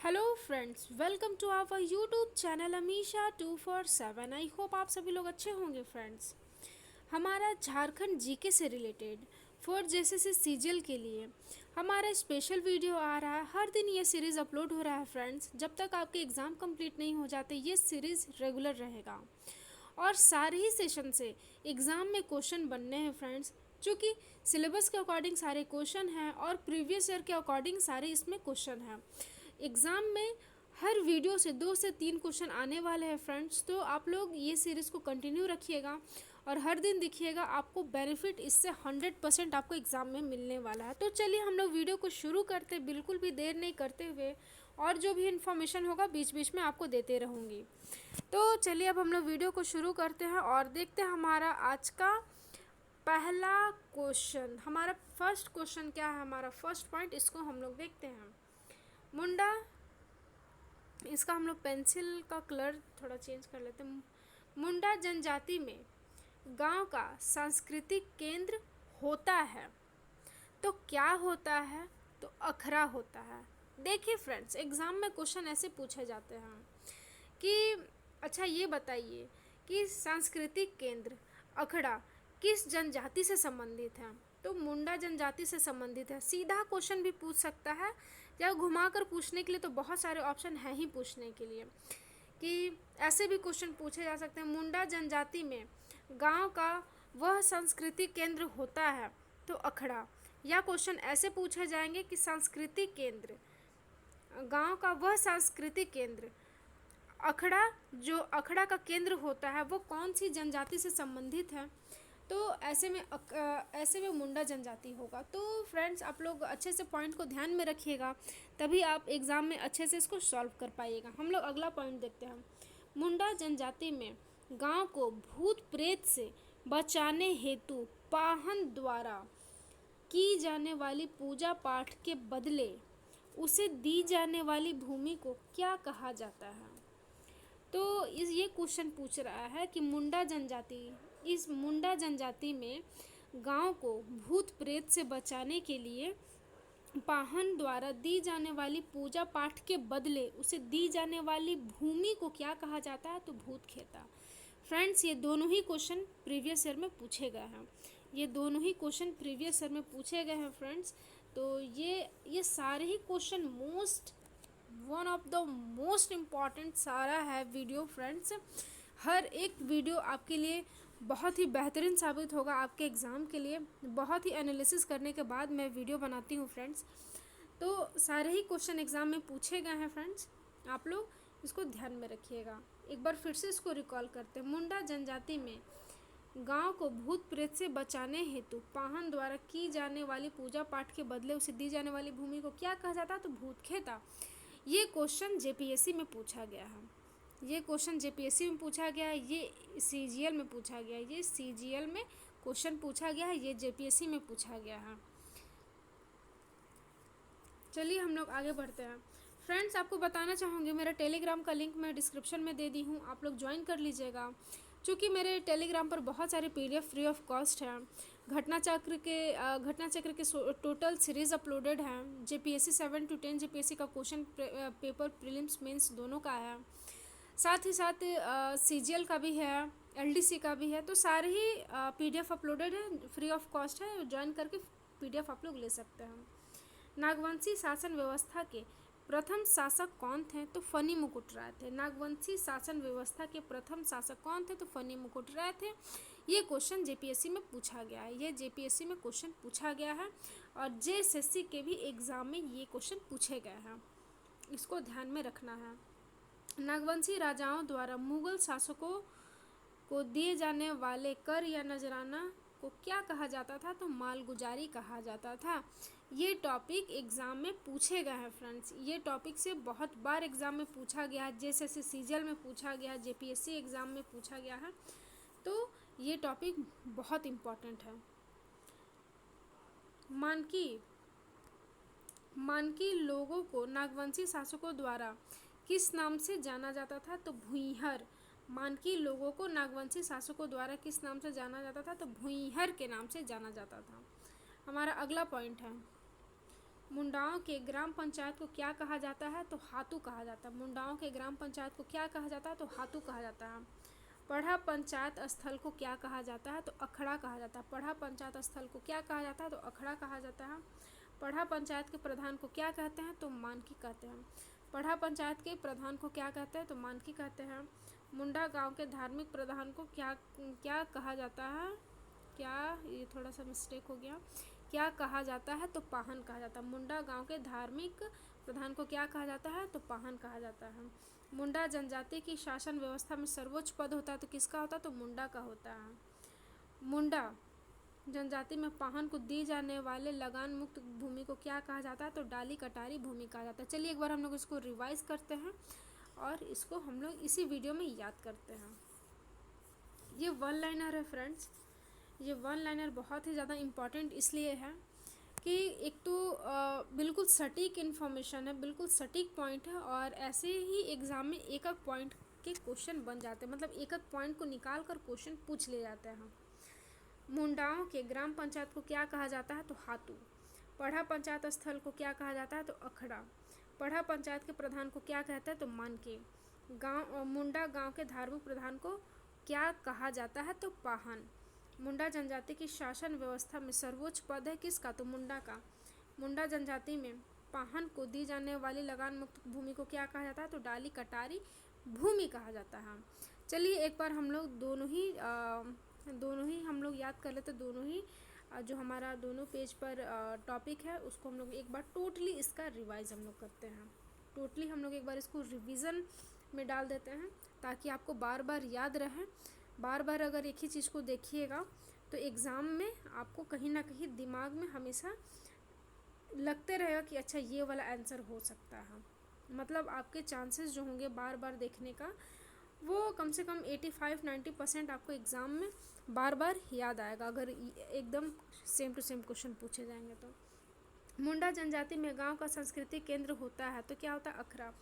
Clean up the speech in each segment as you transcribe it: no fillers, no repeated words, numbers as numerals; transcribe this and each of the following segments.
Hello friends, welcome to our YouTube channel Amisha 247। I hope आप सभी लोग अच्छे होंगे। फ्रेंड्स, हमारा झारखंड जीके से रिलेटेड फोर्थ जेएसएससी सीजीएल के लिए हमारा स्पेशल वीडियो आ रहा है। हर दिन ये सीरीज़ अपलोड हो रहा है। फ्रेंड्स, जब तक आपके एग्ज़ाम कंप्लीट नहीं हो जाते ये सीरीज़ रेगुलर रहेगा और सारे ही सेशन से एग्ज़ाम में क्वेश्चन बनने हैं। फ्रेंड्स, चूँकि सिलेबस के अकॉर्डिंग सारे क्वेश्चन हैं और प्रीवियस ईयर के अकॉर्डिंग सारे इसमें क्वेश्चन हैं। एग्ज़ाम में हर वीडियो से 2 से 3 क्वेश्चन आने वाले हैं। फ्रेंड्स, तो आप लोग ये सीरीज़ को कंटिन्यू रखिएगा और हर दिन देखिएगा, आपको बेनिफिट इससे 100% आपको एग्ज़ाम में मिलने वाला है। तो चलिए हम लोग वीडियो को शुरू करते, बिल्कुल भी देर नहीं करते हुए, और जो भी इन्फॉर्मेशन होगा बीच बीच में आपको देते रहूँगी। तो चलिए अब हम लोग वीडियो को शुरू करते हैं और देखते हैं हमारा आज का पहला क्वेश्चन। हमारा फर्स्ट क्वेश्चन क्या है, हमारा फर्स्ट पॉइंट, इसको हम लोग देखते हैं। मुंडा, इसका हम लोग पेंसिल का कलर थोड़ा चेंज कर लेते हैं। मुंडा जनजाति में गांव का सांस्कृतिक केंद्र होता है तो क्या होता है? तो अखरा होता है। देखिए फ्रेंड्स, एग्ज़ाम में क्वेश्चन ऐसे पूछे जाते हैं कि अच्छा ये बताइए कि सांस्कृतिक केंद्र अखड़ा किस जनजाति से संबंधित है? तो मुंडा जनजाति से संबंधित है। सीधा क्वेश्चन भी पूछ सकता है या घुमाकर पूछने के लिए तो बहुत सारे ऑप्शन हैं ही पूछने के लिए, कि ऐसे भी क्वेश्चन पूछे जा सकते हैं। मुंडा जनजाति में गांव का वह सांस्कृतिक केंद्र होता है तो अखड़ा, या क्वेश्चन ऐसे पूछे जाएंगे कि सांस्कृतिक केंद्र, गांव का वह सांस्कृतिक केंद्र अखड़ा, जो अखड़ा का केंद्र होता है वो कौन सी जनजाति से संबंधित है? तो ऐसे में मुंडा जनजाति होगा। तो फ्रेंड्स, आप लोग अच्छे से पॉइंट को ध्यान में रखिएगा, तभी आप एग्ज़ाम में अच्छे से इसको सॉल्व कर पाइएगा। हम लोग अगला पॉइंट देखते हैं। मुंडा जनजाति में गांव को भूत प्रेत से बचाने हेतु पाहन द्वारा की जाने वाली पूजा पाठ के बदले उसे दी जाने वाली भूमि को क्या कहा जाता है? तो ये क्वेश्चन पूछ रहा है कि इस मुंडा जनजाति में गांव को भूत प्रेत से बचाने के लिए पाहन द्वारा दी जाने वाली पूजा पाठ के बदले उसे दी जाने वाली भूमि को क्या कहा जाता है? तो भूत खेता। फ्रेंड्स, ये दोनों ही क्वेश्चन प्रीवियस ईयर में पूछे गए हैं। फ्रेंड्स, तो ये सारे ही question one of the most important सारा है वीडियो। फ्रेंड्स, हर एक वीडियो आपके लिए बहुत ही बेहतरीन साबित होगा आपके एग्ज़ाम के लिए। बहुत ही एनालिसिस करने के बाद मैं वीडियो बनाती हूँ। फ्रेंड्स, तो सारे ही क्वेश्चन एग्ज़ाम में पूछे गए हैं। फ्रेंड्स, आप लोग इसको ध्यान में रखिएगा। एक बार फिर से इसको रिकॉल करते हैं। मुंडा जनजाति में गांव को भूत प्रेत से बचाने हेतु पाहन द्वारा की जाने वाली पूजा पाठ के बदले उसे दी जाने वाली भूमि को क्या कहा जाता है? तो भूत खेता। ये क्वेश्चन जेपीएससी में पूछा गया है। ये सीजीएल में पूछा गया है। ये सीजीएल में क्वेश्चन पूछा गया है, ये जेपीएससी में पूछा गया है। चलिए हम लोग आगे बढ़ते हैं। फ्रेंड्स, आपको बताना चाहूँगी, मेरा टेलीग्राम का लिंक मैं डिस्क्रिप्शन में दे दी हूँ, आप लोग ज्वाइन कर लीजिएगा। चूँकि मेरे टेलीग्राम पर बहुत सारे पीडीएफ फ्री ऑफ कॉस्ट हैं। घटना चक्र के टोटल सीरीज़ अपलोडेड हैं। जेपीएससी 7 to 10 जेपीएससी का क्वेश्चन पेपर प्रीलिम्स मेंस दोनों का है। साथ ही साथ सीजीएल का भी है, एलडीसी का भी है। तो सारे ही पीडीएफ अपलोडेड है, फ्री ऑफ कॉस्ट है। ज्वाइन करके पीडीएफ आप लोग ले सकते हैं। नागवंशी शासन व्यवस्था के प्रथम शासक कौन थे? तो फनी मुकुट राय थे। नागवंशी शासन व्यवस्था के प्रथम शासक कौन थे? तो फनी मुकुट राय थे। ये क्वेश्चन जेपीएससी में पूछा गया है। और जेएसएससी के भी एग्ज़ाम में ये क्वेश्चन पूछे गए हैं, इसको ध्यान में रखना है। नागवंशी राजाओं द्वारा मुगल शासकों को दिए जाने वाले कर या नजराना को क्या कहा जाता था? तो मालगुजारी कहा जाता था। ये टॉपिक एग्ज़ाम में पूछे गए हैं। फ्रेंड्स, ये टॉपिक से बहुत बार एग्ज़ाम में पूछा गया है। जैसे सीजीएल में पूछा गया है, जेपीएससी एग्ज़ाम में पूछा गया है। तो ये टॉपिक बहुत इम्पॉर्टेंट है। मानकी लोगों को नागवंशी शासकों द्वारा किस नाम से जाना जाता था? तो भुइंहर। मानकी लोगों को नागवंशी शासकों द्वारा किस नाम से जाना जाता था? तो भुइंहर के नाम से जाना जाता था। हमारा अगला पॉइंट है, मुंडाओं के ग्राम पंचायत को क्या कहा जाता है? तो हातू कहा जाता है। मुंडाओं के ग्राम पंचायत को क्या कहा जाता है? तो हातू कहा जाता है। पढ़ा पंचायत स्थल को क्या कहा जाता है? तो अखड़ा कहा जाता है। पढ़ा पंचायत स्थल को क्या कहा जाता है? तो अखड़ा कहा जाता है। पढ़ा पंचायत के प्रधान को क्या कहते हैं? तो मानकी कहते हैं। पढ़ा पंचायत के प्रधान को क्या कहते हैं? तो मानकी कहते हैं। मुंडा गांव के धार्मिक प्रधान को क्या क्या कहा जाता है? क्या, ये थोड़ा सा मिस्टेक हो गया, क्या कहा जाता है? तो पाहन कहा जाता है। मुंडा गांव के धार्मिक प्रधान को क्या कहा जाता है? तो पाहन कहा जाता है। मुंडा जनजाति की शासन व्यवस्था में सर्वोच्च पद होता है तो किसका होता है? तो मुंडा का होता है। मुंडा जनजाति में पाहन को दी जाने वाले लगान मुक्त भूमि को क्या कहा जाता है? तो डाली कटारी भूमि कहा जाता है। चलिए एक बार हम लोग इसको रिवाइज करते हैं और इसको हम लोग इसी वीडियो में याद करते हैं। ये वन लाइनर है फ्रेंड्स। ये वन लाइनर बहुत ही ज़्यादा इम्पॉर्टेंट इसलिए है कि एक तो बिल्कुल सटीक इन्फॉर्मेशन है, बिल्कुल सटीक पॉइंट है और ऐसे ही एग्ज़ाम में एक एक पॉइंट के क्वेश्चन बन जाते हैं, मतलब एक एक पॉइंट को निकाल कर क्वेश्चन पूछ ले जाते हैं। मुंडाओं के ग्राम पंचायत को क्या कहा जाता है? तो हातू। पढ़ा पंचायत स्थल को क्या कहा जाता है? तो अखड़ा। पढ़ा पंचायत के प्रधान को क्या कहते हैं? तो मानके। गांव मुंडा गांव के धार्मिक प्रधान को क्या कहा जाता है? तो पाहन। मुंडा जनजाति की शासन व्यवस्था में सर्वोच्च पद है किसका? तो मुंडा का। मुंडा जनजाति में पाहन को दी जाने वाली लगान मुक्त भूमि को क्या कहा जाता है? तो डाली कटारी भूमि कहा जाता है। चलिए एक बार हम लोग दोनों ही हम लोग याद कर लेते। दोनों ही जो हमारा दोनों पेज पर टॉपिक है उसको हम लोग एक बार टोटली इसका रिवाइज हम लोग करते हैं। टोटली हम लोग एक बार इसको रिवीजन में डाल देते हैं ताकि आपको बार बार याद रहे। बार बार अगर एक ही चीज़ को देखिएगा तो एग्ज़ाम में आपको कहीं ना कहीं दिमाग में हमेशा लगते रहेगा कि अच्छा ये वाला आंसर हो सकता है। मतलब आपके चांसेस जो होंगे बार बार देखने का वो कम से कम 85-90% आपको एग्ज़ाम में बार बार याद आएगा अगर एकदम सेम टू सेम क्वेश्चन पूछे जाएंगे तो। मुंडा जनजाति में गांव का सांस्कृतिक केंद्र होता है तो क्या होता है? अखड़ा।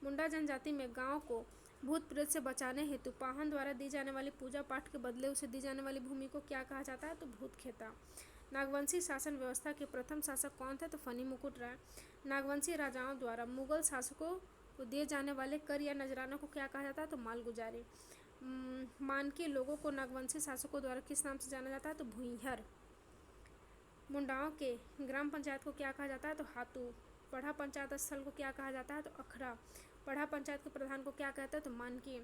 मुंडा जनजाति में गांव को भूत प्रेत से बचाने हेतु पाहन द्वारा दी जाने वाली पूजा पाठ के बदले उसे दी जाने वाली भूमि को क्या कहा जाता है? तो भूत खेता। नागवंशी शासन व्यवस्था के प्रथम शासक कौन थे? तो फनी मुकुट राय। नागवंशी राजाओं द्वारा मुगल शासकों को दिए जाने वाले कर या नजराना को क्या कहा जाता है? तो मालगुजारी। मानकी लोगों को नागवंशी शासकों द्वारा किस नाम से जाना जाता है? तो भूइंहर। मुंडाओं के ग्राम पंचायत को क्या कहा जाता है? तो हातू। पढ़ा पंचायत स्थल को क्या कहा जाता है? तो अखड़ा। पढ़ा पंचायत के प्रधान को क्या कहते हैं? तो मानकी।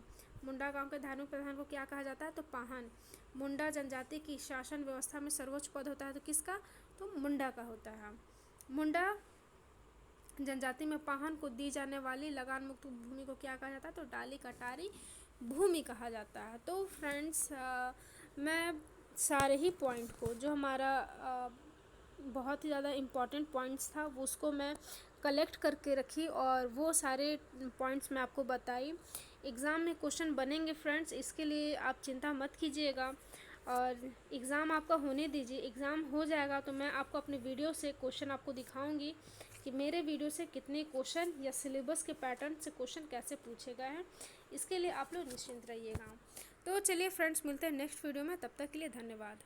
मुंडा गांव के धार्मिक प्रधान को क्या कहा जाता है? तो पाहन। मुंडा जनजाति की शासन व्यवस्था में सर्वोच्च पद होता है तो किसका? तो मुंडा का होता है। मुंडा जनजाति में पाहन को दी जाने वाली लगान मुक्त भूमि को क्या कहा जाता है? तो डाली कटारी भूमि कहा जाता है। तो फ्रेंड्स मैं सारे ही पॉइंट को जो हमारा बहुत ही ज़्यादा इम्पॉर्टेंट पॉइंट्स था वो उसको मैं कलेक्ट करके रखी और वो सारे पॉइंट्स मैं आपको बताई। एग्ज़ाम में क्वेश्चन बनेंगे फ्रेंड्स, इसके लिए आप चिंता मत कीजिएगा और एग्ज़ाम आपका होने दीजिए। एग्ज़ाम हो जाएगा तो मैं आपको अपने वीडियो से क्वेश्चन आपको दिखाऊंगी कि मेरे वीडियो से कितने क्वेश्चन या सिलेबस के पैटर्न से क्वेश्चन कैसे पूछे गए हैं। इसके लिए आप लोग निश्चिंत रहिएगा। तो चलिए फ्रेंड्स मिलते हैं नेक्स्ट वीडियो में, तब तक के लिए धन्यवाद।